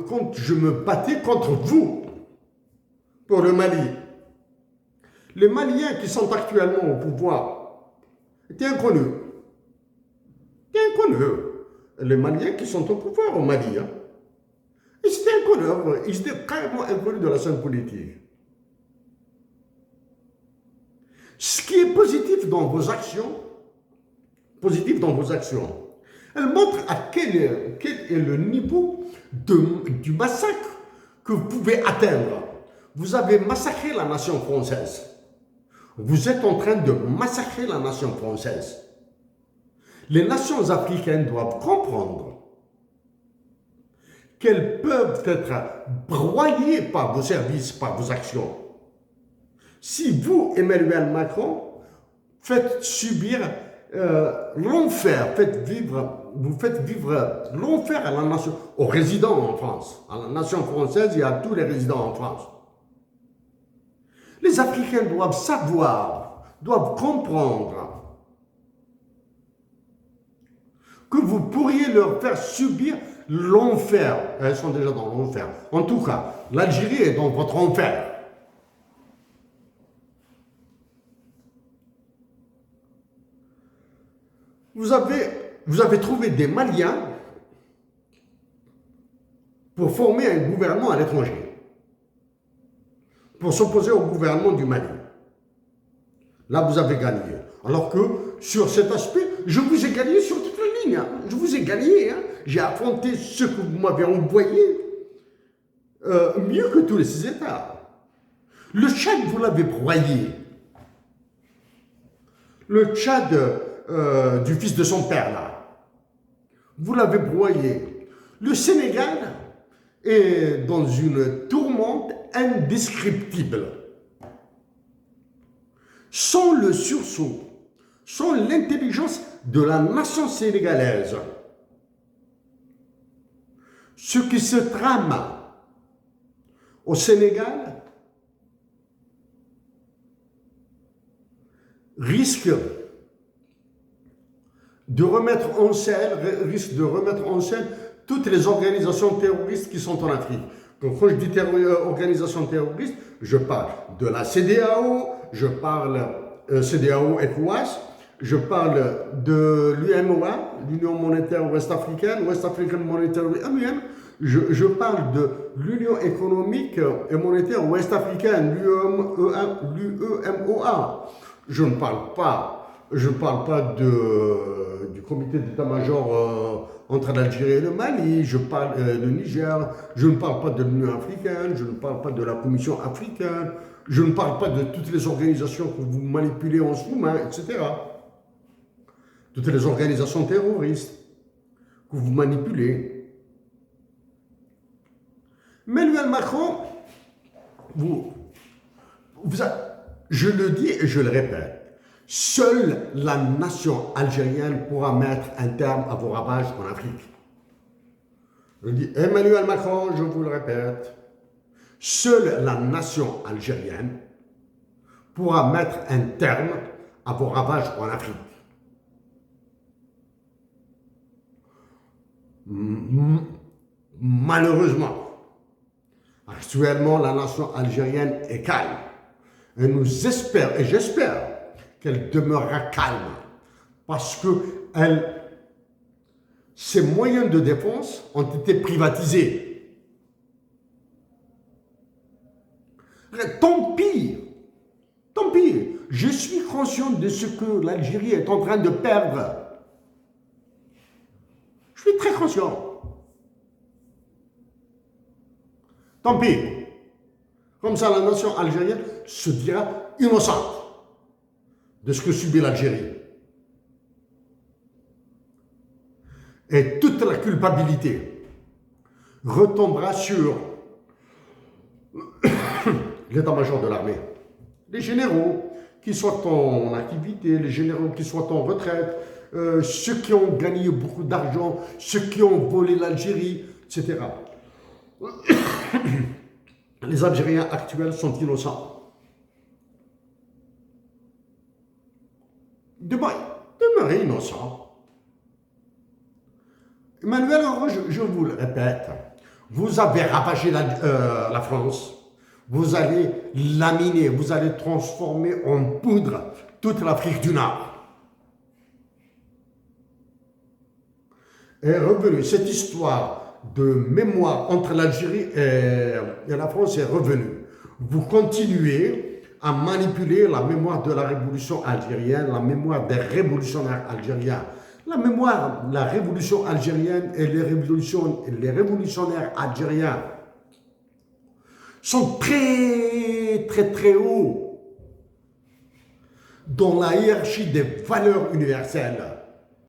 quand je me battais contre vous pour le Mali, les Maliens qui sont actuellement au pouvoir étaient inconnus. Étaient inconnus. Les Maliens qui sont au pouvoir au Mali, hein. Ils étaient inconnus. Ils étaient carrément inconnus de la scène politique. Ce qui est positif dans vos actions, elle montre à quel est le niveau du massacre que vous pouvez atteindre. Vous avez massacré la nation française. Vous êtes en train de massacrer la nation française. Les nations africaines doivent comprendre qu'elles peuvent être broyées par vos services, par vos actions. Si vous, Emmanuel Macron, faites subir l'enfer, vous faites vivre l'enfer à la nation, aux résidents en France, à la nation française et à tous les résidents en France. Les Africains doivent savoir, doivent comprendre que vous pourriez leur faire subir l'enfer. Elles sont déjà dans l'enfer. En tout cas, l'Algérie est dans votre enfer. Vous avez trouvé des Maliens pour former un gouvernement à l'étranger, pour s'opposer au gouvernement du Mali. Là, vous avez gagné. Alors que sur cet aspect, je vous ai gagné sur toute la ligne. Hein. Je vous ai gagné. Hein. J'ai affronté ce que vous m'avez envoyé mieux que tous les 6 États. Le Tchad, vous l'avez broyé. Le Tchad du fils de son père, là, vous l'avez broyé. Le Sénégal est dans une tourmente indescriptible. Sans le sursaut, sans l'intelligence de la nation sénégalaise, ce qui se trame au Sénégal risque de remettre en scène toutes les organisations terroristes qui sont en Afrique. Donc quand je dis organisations terroristes, je parle de la CEDEAO, je parle CEDEAO ECOWAS, je parle de l'UMOA, l'Union monétaire ouest-africaine, West African Monetary Union, je parle de l'Union économique et monétaire ouest-africaine, l'UEMOA. Je ne parle pas du comité d'état-major entre l'Algérie et le Mali, je parle du Niger, je ne parle pas de l'Union africaine, je ne parle pas de la Commission africaine, je ne parle pas de toutes les organisations que vous manipulez en sous-main, etc. Toutes les organisations terroristes que vous manipulez. Emmanuel Macron, je le dis et je le répète, seule la nation algérienne pourra mettre un terme à vos ravages en Afrique. Je dis, Emmanuel Macron, je vous le répète, seule la nation algérienne pourra mettre un terme à vos ravages en Afrique. Malheureusement, actuellement, la nation algérienne est calme. Et nous espérons, et j'espère, qu'elle demeurera calme. Parce que ses moyens de défense ont été privatisés. Tant pis. Je suis conscient de ce que l'Algérie est en train de perdre. Je suis très conscient. Tant pis. Comme ça, la nation algérienne se dira innocente de ce que subit l'Algérie. Et toute la culpabilité retombera sur l'état-major de l'armée. Les généraux qui soient en activité, les généraux qui soient en retraite, ceux qui ont gagné beaucoup d'argent, ceux qui ont volé l'Algérie, etc. Les Algériens actuels sont innocents. Demeurez innocents. Emmanuel, je vous le répète, Vous avez ravagé la France. Vous allez laminer, vous allez transformer en poudre toute l'Afrique du Nord. Est revenue cette histoire de mémoire entre l'Algérie et la France est revenue. Vous continuez à manipuler la mémoire de la révolution algérienne, la mémoire des révolutionnaires algériens. La révolution algérienne et les révolutionnaires algériens sont très, très, très hauts dans la hiérarchie des valeurs universelles.